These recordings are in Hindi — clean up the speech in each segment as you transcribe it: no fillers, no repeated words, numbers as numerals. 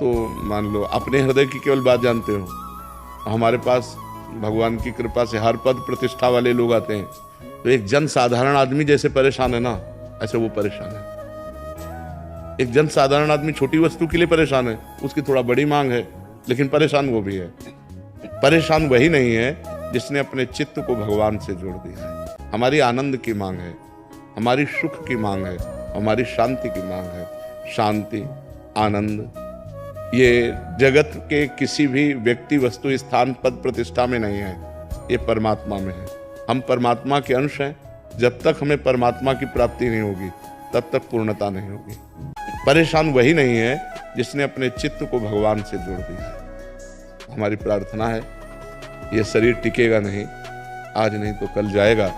तो मान लो अपने हृदय की केवल बात जानते हो, हमारे पास भगवान की कृपा से हर पद प्रतिष्ठा वाले लोग आते हैं, तो एक जन साधारण आदमी जैसे परेशान है ना, ऐसे वो परेशान है। एक जन साधारण आदमी छोटी वस्तु के लिए परेशान है, उसकी थोड़ा बड़ी मांग है, लेकिन परेशान वो भी है। परेशान वही नहीं है जिसने अपने चित्त को भगवान से जोड़ दिया है। हमारी आनंद की मांग है, हमारी सुख की मांग है, हमारी शांति की मांग है। शांति, आनंद ये जगत के किसी भी व्यक्ति, वस्तु, स्थान, पद, प्रतिष्ठा में नहीं है, ये परमात्मा में है। हम परमात्मा के अंश हैं। जब तक हमें परमात्मा की प्राप्ति नहीं होगी तब तक पूर्णता नहीं होगी। परेशान वही नहीं है जिसने अपने चित्त को भगवान से जोड़ दिया है। हमारी प्रार्थना है ये शरीर टिकेगा नहीं, आज नहीं तो कल जाएगा।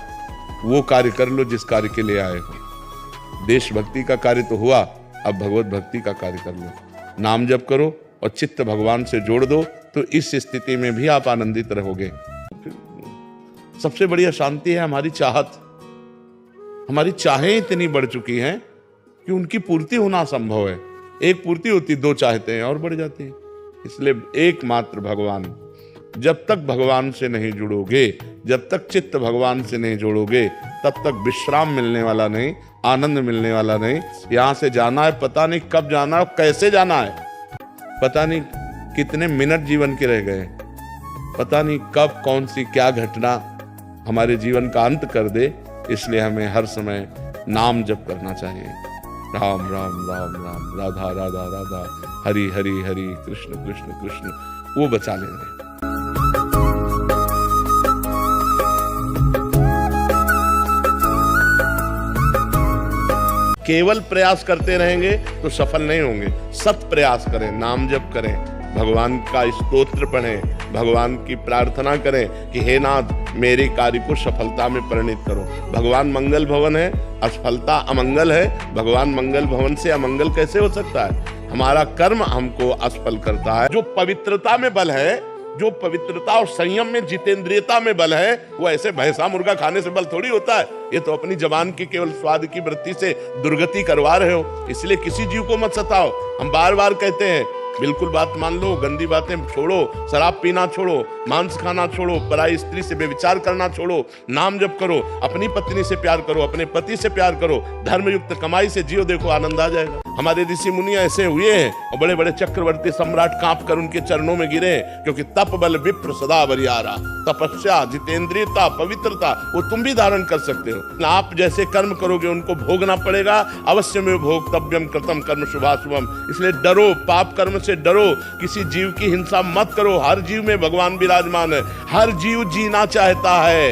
वो कार्य कर लो जिस कार्य के लिए आए हो। देशभक्ति का कार्य तो हुआ, अब भगवत भक्ति का कार्य कर लो। नाम जप करो और चित्त भगवान से जोड़ दो, तो इस स्थिति में भी आप आनंदित रहोगे। सबसे बढ़िया शांति है हमारी चाहत। हमारी चाहें इतनी बढ़ चुकी हैं कि उनकी पूर्ति होना असंभव है। एक पूर्ति होती, दो चाहते हैं और बढ़ जाती हैं। इसलिए एकमात्र भगवान। जब तक भगवान से नहीं जुड़ोगे, जब तक चित्त भगवान से नहीं जोड़ोगे, तब तक विश्राम मिलने वाला नहीं, आनंद मिलने वाला नहीं। यहां से जाना है, पता नहीं कब जाना है, कैसे जाना है, पता नहीं कितने मिनट जीवन के रह गए, पता नहीं कब कौन सी क्या घटना हमारे जीवन का अंत कर दे। इसलिए हमें हर समय नाम जप करना चाहिए। राम राम राम राम, राधा राधा राधा, हरि हरि हरि, कृष्ण कृष्ण कृष्ण। वो बचा लेंगे। केवल प्रयास करते रहेंगे तो सफल नहीं होंगे। सत प्रयास करें, नाम जप करें, भगवान का स्तोत्र पढ़ें, भगवान की प्रार्थना करें कि हे नाथ मेरे कार्य को सफलता में परिणित करो। भगवान मंगल भवन है, असफलता अमंगल है। भगवान मंगल भवन से अमंगल कैसे हो सकता है? हमारा कर्म हमको असफल करता है। जो पवित्रता में बल है, जो पवित्रता और संयम में, जितेंद्रियता में बल है, वो ऐसे भैंसा मुर्गा खाने से बल थोड़ी होता है। ये तो अपनी जबान की केवल स्वाद की वृत्ति से दुर्गति करवा रहे हो। इसलिए किसी जीव को मत सताओ। हम बार बार कहते हैं, बिल्कुल बात मान लो, गंदी बातें छोड़ो, शराब पीना छोड़ो, मांस खाना छोड़ो, पराई स्त्री से बेविचार करना छोड़ो, नाम जप करो, अपनी पत्नी से प्यार करो, अपने पति से प्यार करो, धर्मयुक्त कमाई से जियो, देखो आनंद आ जाएगा। हमारे ऋषि मुनि ऐसे हुए हैं और बड़े बड़े चक्रवर्ती सम्राट कांप कर उनके चरणों में गिरे, क्योंकि तप बल विप्र सदा बरियारा। तपस्या, जितेंद्रियता, पवित्रता वो तुम भी धारण कर सकते हो। आप जैसे कर्म करोगे उनको भोगना पड़ेगा। अवश्य में भोक्तव्यम कृतम कर्म शुभाशुभम। इसलिए डरो, पाप कर्म से डरो, किसी जीव की हिंसा मत करो। हर जीव में भगवान विराजमान है, हर जीव जीना चाहता है।